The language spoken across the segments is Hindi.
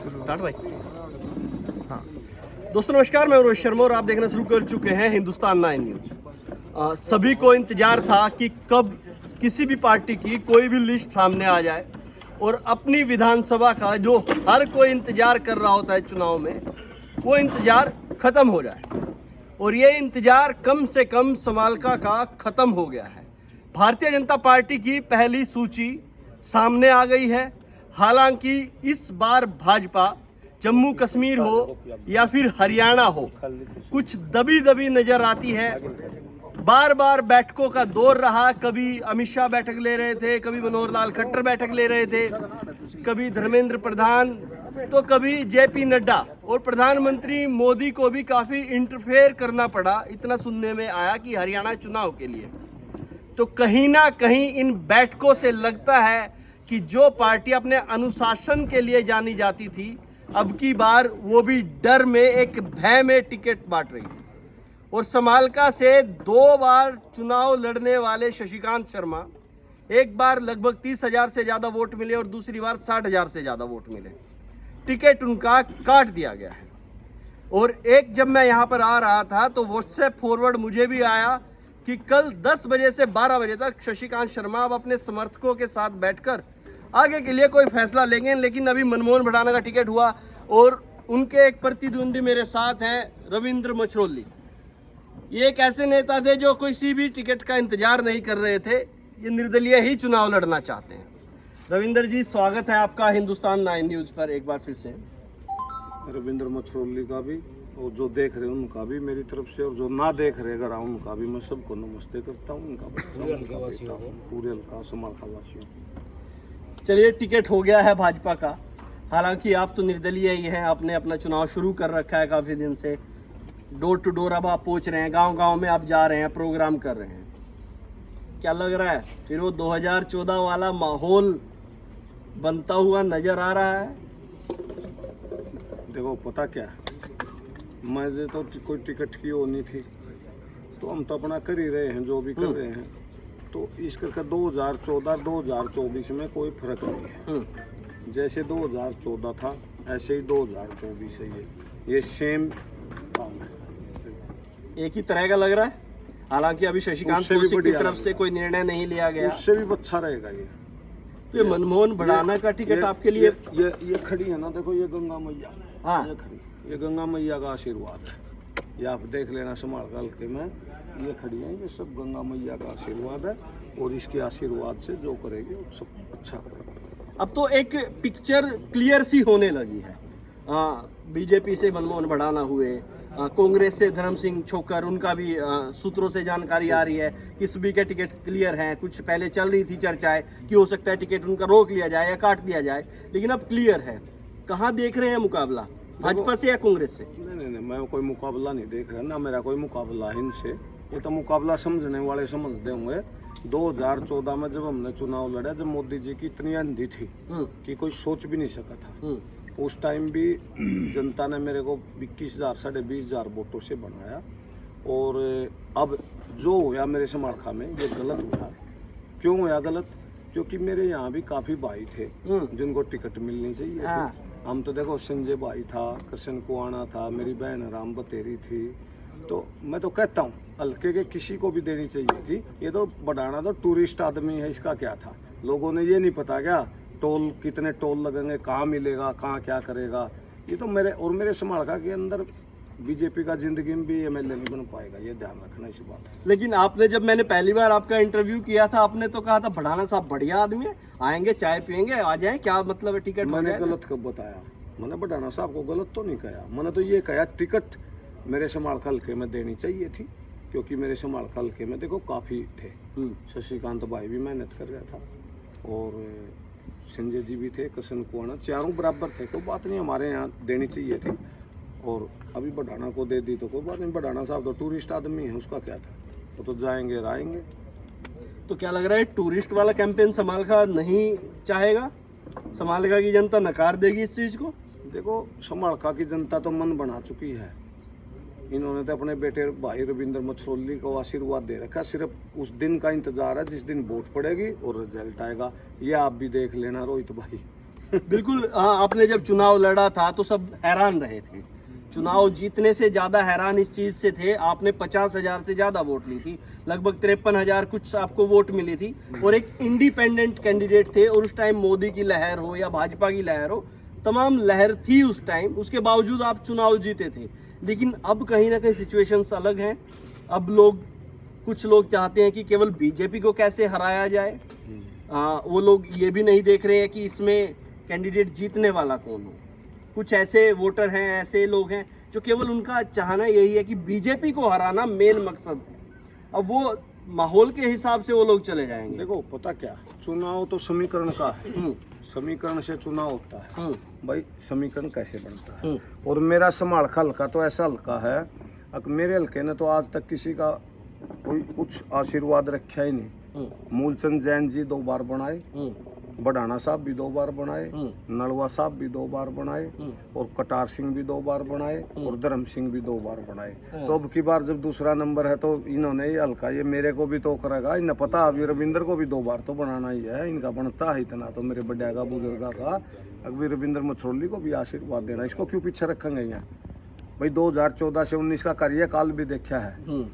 स्टार्ट भाई। हाँ दोस्तों नमस्कार, मैं रोहित शर्मा और आप देखना शुरू कर चुके हैं हिंदुस्तान 9 न्यूज। सभी को इंतजार था कि कब किसी भी पार्टी की कोई भी लिस्ट सामने आ जाए और अपनी विधानसभा का जो हर कोई इंतजार कर रहा होता है चुनाव में, वो इंतजार खत्म हो जाए। और ये इंतजार कम से कम समालका का खत्म हो गया है। भारतीय जनता पार्टी की पहली सूची सामने आ गई है। हालांकि इस बार भाजपा जम्मू कश्मीर हो या फिर हरियाणा हो, कुछ दबी दबी नजर आती है। बार बार बैठकों का दौर रहा। कभी अमित शाह बैठक ले रहे थे, कभी मनोहर लाल खट्टर बैठक ले रहे थे, कभी धर्मेंद्र प्रधान, तो कभी जेपी नड्डा, और प्रधानमंत्री मोदी को भी काफ़ी इंटरफेयर करना पड़ा। इतना सुनने में आया कि हरियाणा चुनाव के लिए। तो कहीं ना कहीं इन बैठकों से लगता है कि जो पार्टी अपने अनुशासन के लिए जानी जाती थी, अब की बार वो भी डर में, एक भय में टिकट बांट रही थी। और समालका से 2 बार चुनाव लड़ने वाले शशिकांत शर्मा, एक बार लगभग 30,000 से ज़्यादा वोट मिले और दूसरी बार 60,000 से ज़्यादा वोट मिले। टिकट उनका काट दिया गया है। और एक जब मैं यहाँ पर आ रहा था तो व्हाट्सएप फॉरवर्ड मुझे भी आया कि कल 10 बजे से 12 बजे तक शशिकांत शर्मा अब अपने समर्थकों के साथ बैठकर आगे के लिए कोई फैसला लेंगे। लेकिन अभी मनमोहन भडाना का टिकट हुआ और उनके एक प्रतिद्वंदी मेरे साथ हैं रविंद्र मछरोली। ये एक ऐसे नेता थे जो किसी भी टिकट का इंतजार नहीं कर रहे थे, ये निर्दलीय ही चुनाव लड़ना चाहते हैं। रविंद्र जी, स्वागत है आपका हिंदुस्तान 9 न्यूज पर एक बार फिर से। रविंद्र मछरोली का भी और जो देख रहे हैं उनका भी मेरी तरफ से, और जो ना देख रहे अगर उनका भी मैं सबको नमस्ते करता हूँ। उनका पूरे हल्का समालका वासियों। चलिए, टिकट हो गया है भाजपा का। हालांकि आप तो निर्दलीय ही हैं, आपने अपना चुनाव शुरू कर रखा है काफ़ी दिन से। डोर टू डोर अब आप पहुंच रहे हैं, गांव-गांव में आप जा रहे हैं, प्रोग्राम कर रहे हैं। क्या लग रहा है, फिर वो 2014 वाला माहौल बनता हुआ नजर आ रहा है? देखो पता क्या, मैं तो कोई टिकट की वो नहीं थी, तो हम तो अपना कर ही रहे हैं जो भी कर रहे हैं। तो इस करके 2014-2024 में कोई फर्क नहीं है। जैसे 2014 था ऐसे ही 2024 है। ये सेम काम है, एक ही तरह का लग रहा है। हालांकि अभी शशिकांत कौशिक की तरफ से कोई निर्णय नहीं लिया गया, उससे भी अच्छा रहेगा। ये मनमोहन भडाना का टिकट आपके लिए ये खड़ी है ना, देखो ये गंगा मैया। हाँ, ये खड़ी, ये गंगा मैया का आशीर्वाद है। ये आप देख लेना समालका हल्के में ये खड़ी है, ये सब गंगा मैया का आशीर्वाद है। और इसके आशीर्वाद से जो करेगी वो सब अच्छा करेगा। अब तो एक पिक्चर क्लियर सी होने लगी है। बीजेपी से मनमोहन भडाना हुए, कांग्रेस से धर्म सिंह छोकर, उनका भी सूत्रों से जानकारी आ रही है कि सभी के टिकट क्लियर हैं। कुछ पहले चल रही थी चर्चाएं कि हो सकता है टिकट उनका रोक लिया जाए या काट दिया जाए, लेकिन अब क्लियर है। कहाँ देख रहे हैं मुकाबला, भाजपा से या कांग्रेस से? नहीं, मैं कोई मुकाबला नहीं देख रहा ना, मेरा कोई मुकाबला है इनसे। ये तो मुकाबला समझने वाले समझते होंगे। 2014 में जब हमने चुनाव लड़ा, जब मोदी जी की इतनी अंधी थी कि कोई सोच भी नहीं सका था, उस टाइम भी जनता ने मेरे को 21,000 साढ़े 20,000 वोटों से बनाया। और अब जो हुआ मेरे समालका में ये गलत हुआ। क्यों हुआ गलत? क्योंकि मेरे यहाँ भी काफ़ी भाई थे जिनको टिकट मिलनी चाहिए थी। हम तो देखो, संजय भाई था, कृष्ण कुआना था, मेरी बहन राम बतेरी थी। तो मैं तो कहता हूँ हल्के के किसी को भी देनी चाहिए थी। ये तो भडाना तो टूरिस्ट आदमी है, इसका क्या था? लोगों ने ये नहीं पता क्या टोल, कितने टोल लगेंगे, कहाँ मिलेगा, कहाँ क्या करेगा। ये तो मेरे समालका के अंदर बीजेपी का जिंदगी में भी एमएलए नहीं बन पाएगा, ये ध्यान रखना इस बात है। लेकिन आपने, जब मैंने पहली बार आपका इंटरव्यू किया था, आपने तो कहा था भडाना साहब बढ़िया आदमी है, आएंगे चाय पियेंगे, आ जाएं। क्या मतलब है टिकट? मैंने गलत कब बताया? मैंने भडाना साहब को गलत तो नहीं कहा। मैंने तो ये कहा टिकट मेरे समालका हल्के में देनी चाहिए थी, क्योंकि मेरे समालका हल्के में देखो काफ़ी थे। शशिकांत भाई भी मेहनत कर रहा था और संजय जी भी थे, कृष्ण कुआना, चारों बराबर थे। कोई बात नहीं, हमारे यहाँ देनी चाहिए थी। और अभी भडाना को दे दी तो कोई बात नहीं। भडाना साहब तो टूरिस्ट आदमी है, उसका क्या था? वो तो जाएंगे आएंगे। तो क्या लग रहा है, टूरिस्ट वाला कैंपेन समालका नहीं चाहेगा? समालका की जनता नकार देगी इस चीज़ को? देखो, समालका की जनता तो मन बना चुकी है। इन्होंने तो अपने बेटे भाई रविंद्र मछरोली को आशीर्वाद दे रखा। सिर्फ उस दिन का इंतजार है जिस दिन वोट पड़ेगी और रिजल्ट आएगा। ये आप भी देख लेना रोहित भाई। बिल्कुल आपने जब चुनाव लड़ा था तो सब हैरान रहे थे, चुनाव जीतने से ज्यादा हैरान इस चीज से थे, आपने 50,000 से ज्यादा वोट ली थी, लगभग 53,000 कुछ आपको वोट मिली थी, और एक इंडिपेंडेंट कैंडिडेट थे, और उस टाइम मोदी की लहर हो या भाजपा की लहर हो, तमाम लहर थी उस टाइम, उसके बावजूद आप चुनाव जीते थे। लेकिन अब कहीं ना कहीं सिचुएशंस अलग हैं। अब कुछ लोग चाहते हैं कि केवल बीजेपी को कैसे हराया जाए, वो लोग ये भी नहीं देख रहे हैं कि इसमें कैंडिडेट जीतने वाला कौन हो। कुछ ऐसे वोटर हैं, ऐसे लोग हैं जो केवल उनका चाहना यही है कि बीजेपी को हराना मेन मकसद है। अब वो माहौल के हिसाब से वो लोग चले जाएंगे। देखो पता क्या, चुनाव तो समीकरण का है, समीकरण से चुनाव होता है। भाई समीकरण कैसे बनता है, और मेरा समालखा हल्का तो ऐसा हल्का है, अब मेरे हल्के ने तो आज तक किसी का कोई कुछ आशीर्वाद रखा ही नहीं। मूलचंद जैन जी 2 बार बनाए, बढ़ाना साहब भी 2 बार बनाए, नलवा साहब भी 2 बार बनाए, और कटार सिंह भी 2 बार बनाए, और धर्म सिंह भी 2 बार बनाए। तो अब की बार जब दूसरा नंबर है तो इन्होंने ये हल्का ये मेरे को भी तो करेगा, इन्हें पता अभी रविंद्र को भी 2 बार तो बनाना ही है, इनका बनता है इतना तो मेरे बड़े का बुजुर्गा का। अभी रविंद्र मछरोली को भी आशीर्वाद देना, इसको क्यों पीछे रखेंगे यहाँ। भाई 2014 से 19 का कार्यकाल भी देखा है,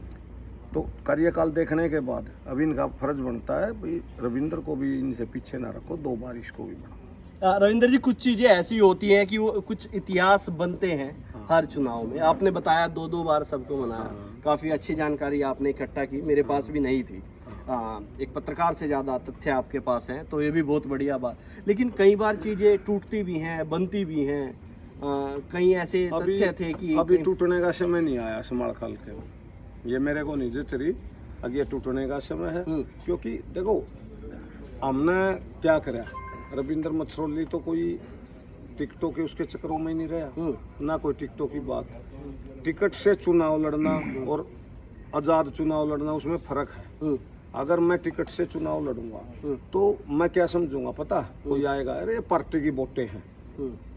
तो कार्यकाल देखने के बाद अब इनका फर्ज बनता है भाई रविंद्र को भी इनसे पीछे ना रखो, 2 बार इसको भी बनाओ। रविंद्र जी, कुछ चीजें ऐसी होती हैं कि वो कुछ इतिहास बनते हैं हर चुनाव में। आपने बताया 2-2 बार सबको मनाया, काफी अच्छी जानकारी आपने इकट्ठा की, मेरे पास भी नहीं थी। एक पत्रकार से ज्यादा तथ्य आपके पास हैं, तो ये भी बहुत बढ़िया बात। लेकिन कई बार चीजें टूटती भी हैं, बनती भी हैं। कई ऐसे तथ्य थे कि अभी टूटने का समय नहीं आया समालखाल के, ये मेरे को नहीं जित रही, अगे टूटने का समय है। क्योंकि देखो हमने क्या करा, रविंद्र मछरोली तो कोई टिकटों के उसके चक्करों में नहीं रहा, ना कोई टिकटों की बात। टिकट से चुनाव लड़ना और आज़ाद चुनाव लड़ना उसमें फर्क है। अगर मैं टिकट से चुनाव लड़ूंगा तो मैं क्या समझूंगा पता, कोई आएगा अरे पार्टी की वोटें हैं,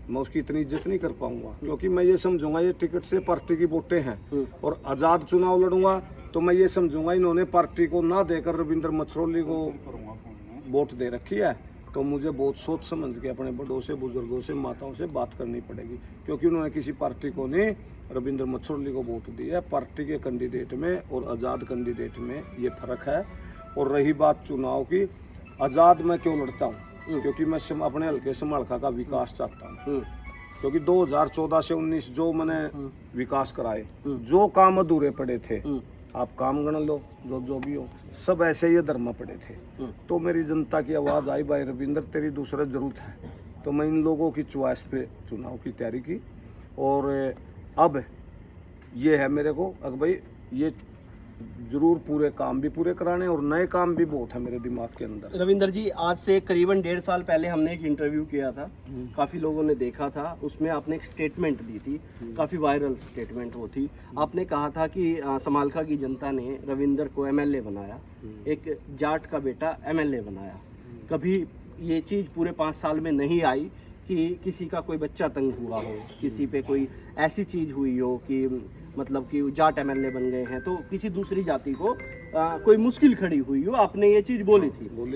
मैं उसकी इतनी इज्जत नहीं कर पाऊंगा, क्योंकि मैं ये समझूंगा ये टिकट से पार्टी की वोटें हैं। और आज़ाद चुनाव लड़ूंगा तो मैं ये समझूंगा इन्होंने पार्टी को ना देकर रविंद्र मछरोली को वोट दे रखी है, तो मुझे बहुत सोच समझ के अपने बड़ों से, बुजुर्गों से, माताओं से बात करनी पड़ेगी, क्योंकि उन्होंने किसी पार्टी को नहीं रविंद्र मछरोली को वोट दी है। पार्टी के कैंडिडेट में और आज़ाद कैंडिडेट में ये फर्क है। और रही बात चुनाव की, आज़ाद मैं क्यों लड़ता हूँ, क्योंकि मैं अपने हल्के समालखा का विकास चाहता हूँ। क्योंकि 2014 से 19 जो मैंने विकास कराए, जो काम अधूरे पड़े थे, आप काम गण लो, जो भी हो, सब ऐसे ही धर्म पड़े थे। तो मेरी जनता की आवाज़ आई, भाई रविंद्र तेरी दूसरा जरूरत है, तो मैं इन लोगों की चॉइस पे चुनाव की तैयारी की। और अब ये है मेरे को, अब भाई ये जरूर पूरे काम भी पूरे कराने, और नए काम भी बहुत है मेरे दिमाग के अंदर। रविंद्र जी, आज से करीबन 1.5 साल पहले हमने एक इंटरव्यू किया था, काफ़ी लोगों ने देखा था, उसमें आपने एक स्टेटमेंट दी थी, काफ़ी वायरल स्टेटमेंट वो थी। आपने कहा था कि समालखा की जनता ने रविंद्र को एमएलए बनाया, एक जाट का बेटा एमएलए बनाया। कभी ये चीज़ पूरे 5 साल में नहीं आई कि किसी का कोई बच्चा तंग हुआ हो, किसी पे कोई ऐसी चीज़ हुई हो कि मतलब कि जाट एमएलए बन गए हैं तो किसी दूसरी जाति को कोई मुश्किल खड़ी हुई हो, आपने ये चीज़ बोली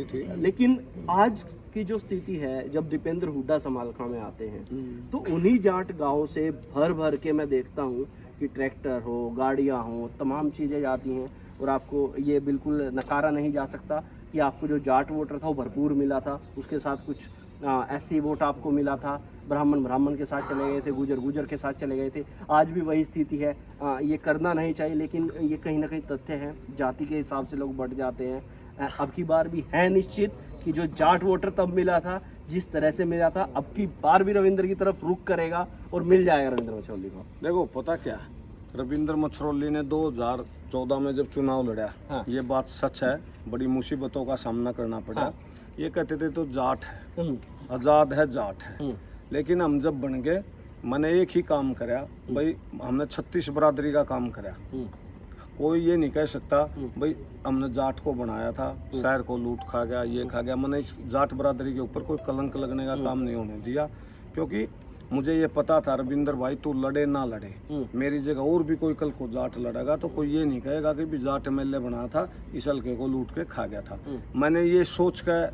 थी। लेकिन आज की जो स्थिति है, जब दीपेंद्र हुड्डा समालखा में आते हैं तो उन्हीं जाट गाँव से भर भर के मैं देखता हूँ कि ट्रैक्टर हो, गाड़ियाँ हो, तमाम चीज़ें जाती हैं। और आपको ये बिल्कुल नकारा नहीं जा सकता कि आपको जो जाट वोटर था वो भरपूर मिला था, उसके साथ कुछ एससी वोट आपको मिला था, ब्राह्मण के साथ चले गए थे, गुजर के साथ चले गए थे। आज भी वही स्थिति है। ये करना नहीं चाहिए, लेकिन ये कहीं ना कहीं तथ्य है, जाति के हिसाब से लोग बढ़ जाते हैं। अब की बार भी है निश्चित कि जो जाट वोटर तब मिला था, जिस तरह से मिला था, अब की बार भी रविंद्र की तरफ रुख करेगा और मिल जाएगा रविंद्र मछरोली को। देखो पता क्या, रविंद्र मछरोली ने 2014 में जब चुनाव लड़ा, ये बात सच है, बड़ी मुसीबतों का सामना करना पड़ा। ये कहते थे तो जाट है, आज़ाद है, जाट है। लेकिन हम जब बन गए, मैंने एक ही काम करा भाई, हमने 36 बरादरी का काम करा। कोई ये नहीं कह सकता भाई हमने जाट को बनाया था, शहर को लूट खा गया, ये खा गया। मैंने इस जाट बरादरी के ऊपर कोई कलंक लगने का काम नहीं होने दिया, क्योंकि मुझे ये पता था रविंद्र भाई तू लड़े ना लड़े, मेरी जगह और भी कोई कल को जाट लड़ेगा तो कोई ये नहीं कहेगा कि भी जाट एमएलए बनाया था, इस हल्के को लूट के खा गया था। मैंने ये सोच कर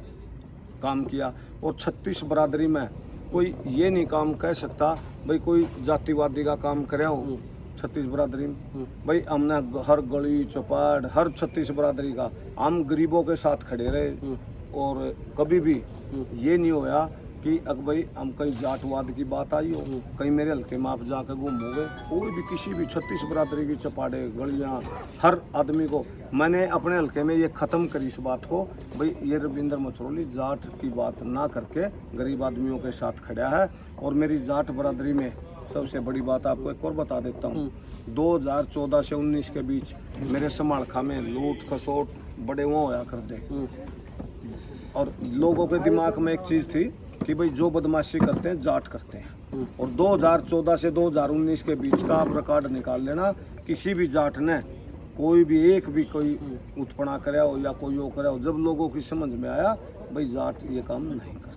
काम किया। और 36 बरादरी में कोई ये नहीं काम कह सकता भाई कोई जातिवादी का काम करे हो 36 बरादरी में। भाई हमने हर गली चौपाट हर 36 बरादरी का हम गरीबों के साथ खड़े रहे। और कभी भी ये नहीं होया कि अगर भाई हम कहीं जाटवाद की बात आई हो, कहीं मेरे हल्के में आप जाकर घूमोगे कोई भी किसी भी 36 बरादरी की चौपाटे गलियाँ हर आदमी को मैंने अपने हल्के में ये ख़त्म करी इस बात को भाई ये रविंद्र मछरोली जाट की बात ना करके गरीब आदमियों के साथ खड़ा है। और मेरी जाट बरादरी में सबसे बड़ी बात आपको एक और बता देता हूँ, 2014 से 19 के बीच मेरे समालखा में लूट खसोट बड़े वो होया करते। और लोगों के दिमाग में एक चीज़ थी कि भाई जो बदमाशी करते हैं जाट करते हैं। और 2014 से 2019 के बीच का आप रिकॉर्ड निकाल लेना, किसी भी जाट ने कोई भी एक भी कोई उत्पना कराया हो या कोई वो कराया हो, जब लोगों की समझ में आया भाई जाट ये काम नहीं करते।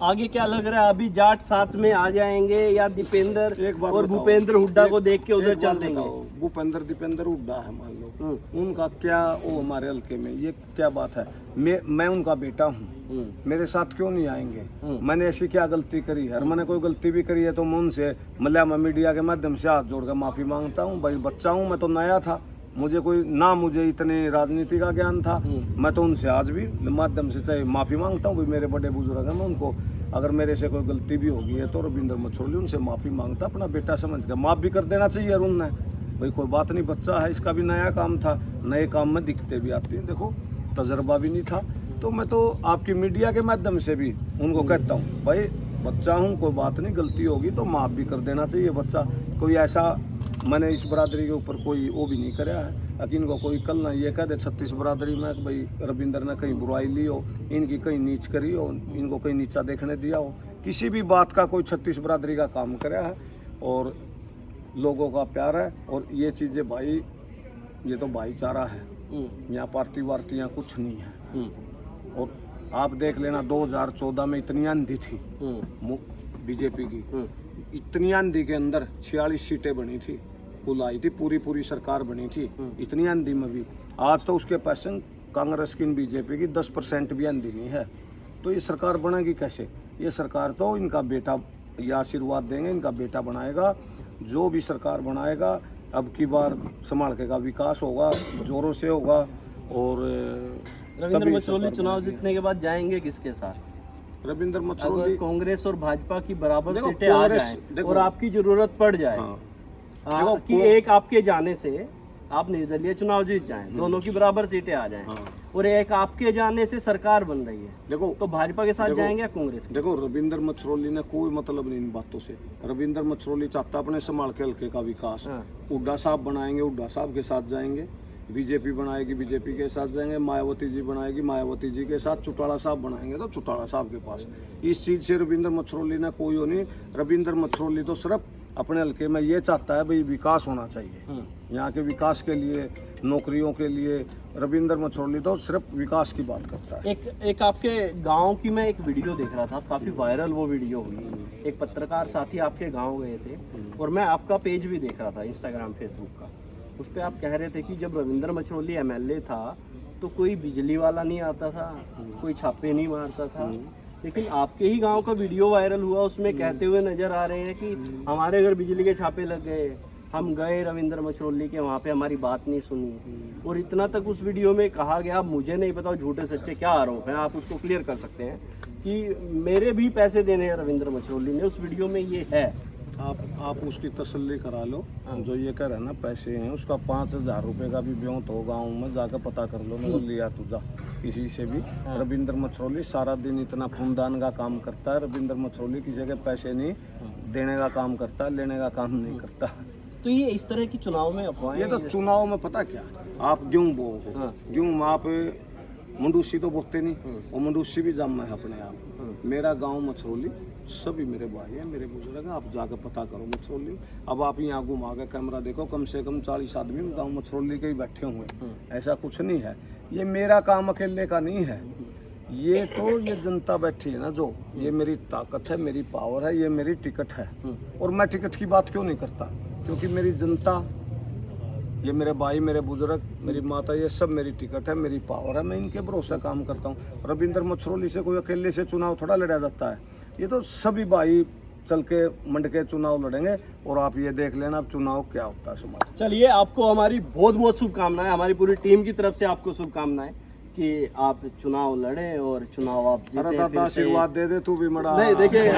आगे क्या लग रहा है, अभी जाट साथ में आ जाएंगे या दीपेंद्र एक बात और बताओ, भूपेंद्र हुड्डा को देख के उधर एक चल बात देंगे? बताओ, भूपेंद्र दीपेंद्र हुड्डा है मान लो, उनका क्या वो हमारे हल्के में ये क्या बात है? मैं उनका बेटा हूँ, मेरे साथ क्यों नहीं आएंगे? मैंने ऐसी क्या गलती करी है? मैंने कोई गलती भी करी है तो मैं उनसे मलयालम मीडिया के माध्यम से हाथ जोड़कर माफ़ी मांगता हूँ। भाई बच्चा हूँ, मैं तो नया था, मुझे कोई ना मुझे इतने राजनीति का ज्ञान था। मैं तो उनसे आज भी माध्यम से चाहे माफ़ी मांगता हूँ। भाई मेरे बड़े बुजुर्ग हैं, मैं उनको अगर मेरे से कोई गलती भी होगी है तो रविंद्र मछरोली उनसे माफ़ी मांगता, अपना बेटा समझ कर माफ़ भी कर देना चाहिए। अरुण ने भाई कोई बात नहीं, बच्चा है, इसका भी नया काम था, नए काम में दिक्कतें भी आती हैं, देखो तजर्बा भी नहीं था। तो मैं तो आपकी मीडिया के माध्यम से भी उनको कहता हूँ भाई बच्चा हूँ, कोई बात नहीं, गलती होगी तो माफ़ भी कर देना चाहिए बच्चा। कोई ऐसा मैंने इस बरादरी के ऊपर कोई वो भी नहीं कराया है। अगर इनको कोई कल ना ये कह दे 36 बरादरी में भाई रविंद्र ने कहीं बुराई ली हो, इनकी कहीं नीच करी हो, इनको कहीं नीचा देखने दिया हो, किसी भी बात का कोई 36 बरादरी का काम कराया है और लोगों का प्यार है। और ये चीज़ें भाई ये तो भाईचारा है, यहाँ पार्टी वार्टियाँ कुछ नहीं है। और आप देख लेना 2014 में इतनी आंधी थी बीजेपी की, इतनी आंधी के अंदर 46 सीटें बनी थी, कुल आई थी, पूरी सरकार बनी थी इतनी आंधी में भी। आज तो उसके पैसे कांग्रेस की बीजेपी की 10% भी आंधी नहीं है। तो ये सरकार बनेगी कैसे? ये सरकार तो इनका बेटा ये आशीर्वाद देंगे, इनका बेटा बनाएगा। जो भी सरकार बनाएगा अब की बार संभाल के का विकास होगा, जोरों से होगा। और रविंद्र मछरोली चुनाव जीतने के बाद जाएंगे किसके साथ? रविंद्र अगर मछरोली कांग्रेस और भाजपा की बराबर देखो, सीटें आ कांग्रेस- जाएं देखो, और आपकी जरूरत पड़ जाए देखो, कि एक आपके जाने से आप निर्दलीय चुनाव जीत जाएं, दोनों की बराबर सीटें आ जाएं, और एक आपके जाने से सरकार बन रही है, देखो तो भाजपा के साथ जाएंगे या कांग्रेस के? देखो रविंद्र मछरोली ने कोई मतलब नहीं इन बातों से। रविंद्र मछरोली चाहता अपने संभाल के हल्के का विकास। हुड्डा साहब बनाएंगे, हुड्डा साहब के साथ जाएंगे, बीजेपी बनाएगी, बीजेपी के साथ जाएंगे, मायावती जी बनाएगी, मायावती जी के साथ, चौटाला साहब बनाएंगे तो चौटाला साहब के पास। इस चीज़ से रविंद्र मछरोली ने कोई हो नहीं। रविंद्र मछरोली तो सिर्फ अपने हल्के में ये चाहता है भाई विकास होना चाहिए, यहाँ के विकास के लिए, नौकरियों के लिए रविंद्र मछरोली तो सिर्फ विकास की बात करता है। एक आपके गांव की मैं एक वीडियो देख रहा था, काफी वायरल वो वीडियो हुई। एक पत्रकार साथी आपके गांव गए थे और मैं आपका पेज भी देख रहा था इंस्टाग्राम फेसबुक का। उस पर आप कह रहे थे कि जब रविंद्र मछरोली एमएलए था तो कोई बिजली वाला नहीं आता था, कोई छापे नहीं मारता था, लेकिन आपके ही गांव का वीडियो वायरल हुआ, उसमें कहते हुए नजर आ रहे हैं कि हमारे घर बिजली के छापे लग गए, हम गए रविंद्र मछरोली के वहाँ पे, हमारी बात नहीं सुनी। और इतना तक उस वीडियो में कहा गया, मुझे नहीं पता झूठे सच्चे क्या आरोप हैं, आप उसको क्लियर कर सकते हैं, कि मेरे भी पैसे देने हैं रविंद्र मछरोली ने। उस वीडियो में ये है। आप उसकी तसल्ली करा लो, जो ये कह रहे हैं ना पैसे हैं, उसका 5000 रुपये का भी ब्योंत हो गाँव में जाकर पता कर लो, मैं लिया तुझा किसी से भी। रविंद्र मछरोली सारा दिन इतना खूनदान का काम करता है। रविंद्र मछरोली किसी के पैसे नहीं देने का काम करता है, लेने का काम नहीं करता। तो ये इस तरह की चुनाव में अफवाहें, ये तो चुनाव में पता क्या, आप गेहूँ बो, गेहूँ आप मंडूसी तो बोते नहीं, और मंडूसी भी जम है अपने आप। मेरा गांव मछरोली, सभी मेरे भाई हैं, मेरे बुजुर्ग हैं, आप जाकर पता करो मछरोली। अब आप यहाँ घुमा के कैमरा देखो, कम से कम 40 आदमी गांव मछरोली के ही बैठे हुए हैं। ऐसा कुछ नहीं है, ये मेरा काम अकेले का नहीं है, ये तो ये जनता बैठी है ना, जो ये मेरी ताकत है, मेरी पावर है, ये मेरी टिकट है। और मैं टिकट की बात क्यों नहीं करता, क्योंकि मेरी जनता ये मेरे भाई, मेरे बुजुर्ग, मेरी माता, ये सब मेरी टिकट है, मेरी पावर है, मैं इनके भरोसे काम करता हूँ। रविंद्र मछरोली से कोई अकेले से चुनाव थोड़ा लड़ा जाता है, ये तो सभी भाई चल के मंड के चुनाव लड़ेंगे और आप ये देख लेना अब चुनाव क्या होता है समाज। चलिए, आपको हमारी बहुत बहुत शुभकामनाएं, हमारी पूरी टीम की तरफ से आपको शुभकामनाएं कि आप चुनाव लड़े और चुनाव आप जीते। अरे दादा आशीर्वाद दे दे, तू भी मड़ा। नहीं देखिए,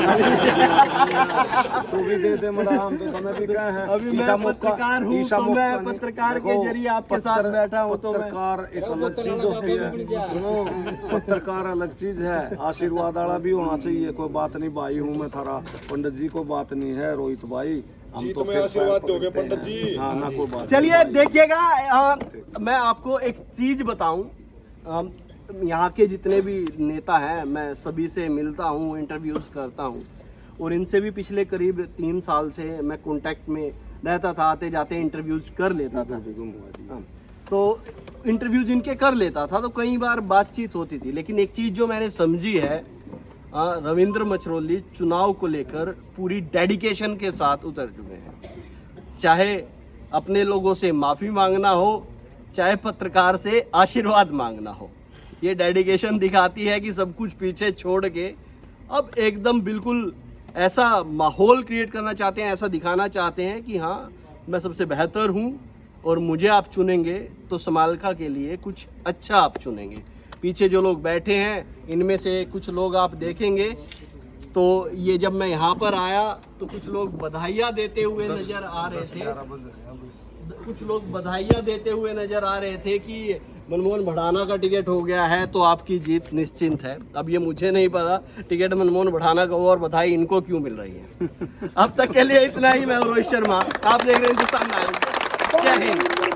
तू भी दे दे मड़ा, हम तो तुम्हें भी कहे हैं अभी मैं पत्रकार हूँ, तो मैं पत्रकार के जरिए आपके साथ बैठा हूँ, तो पत्रकार एक अलग चीज होती है, पत्रकार अलग चीज है, आशीर्वाद वाला भी होना चाहिए। कोई बात नहीं भाई हूँ मैं थारा, पंडित जी को बात नहीं है, रोहित भाई हम तो आशीर्वाद दोगे पंडित जी। हाँ ना कोई बात। चलिए देखिएगा, मैं आपको एक चीज बताऊं, यहाँ के जितने भी नेता हैं मैं सभी से मिलता हूँ, इंटरव्यूज़ करता हूँ और इनसे भी पिछले करीब 3 साल से मैं कांटेक्ट में रहता था, आते जाते इंटरव्यूज़ कर लेता था। हाँ, तो इंटरव्यूज़ इनके कर लेता था तो कई बार बातचीत होती थी, लेकिन एक चीज़ जो मैंने समझी है, रविंद्र मछरोली चुनाव को लेकर पूरी डेडिकेशन के साथ उतर चुके हैं। चाहे अपने लोगों से माफ़ी मांगना हो, चाहे पत्रकार से आशीर्वाद मांगना हो, ये डेडिकेशन दिखाती है कि सब कुछ पीछे छोड़ के अब एकदम बिल्कुल ऐसा माहौल क्रिएट करना चाहते हैं, ऐसा दिखाना चाहते हैं कि हाँ मैं सबसे बेहतर हूँ और मुझे आप चुनेंगे तो समालखा के लिए कुछ अच्छा आप चुनेंगे। पीछे जो लोग बैठे हैं इनमें से कुछ लोग आप देखेंगे तो ये जब मैं यहाँ पर आया तो कुछ लोग बधाइयाँ देते हुए नज़र आ रहे थे, कि मनमोहन भड़ाना का टिकट हो गया है तो आपकी जीत निश्चिंत है। अब ये मुझे नहीं पता टिकट मनमोहन भड़ाना को और बधाई इनको क्यों मिल रही है। अब तक के लिए इतना ही। मैं रोहित शर्मा, आप देख रहे हैं हिंदुस्तान लाइव। जय हिंद।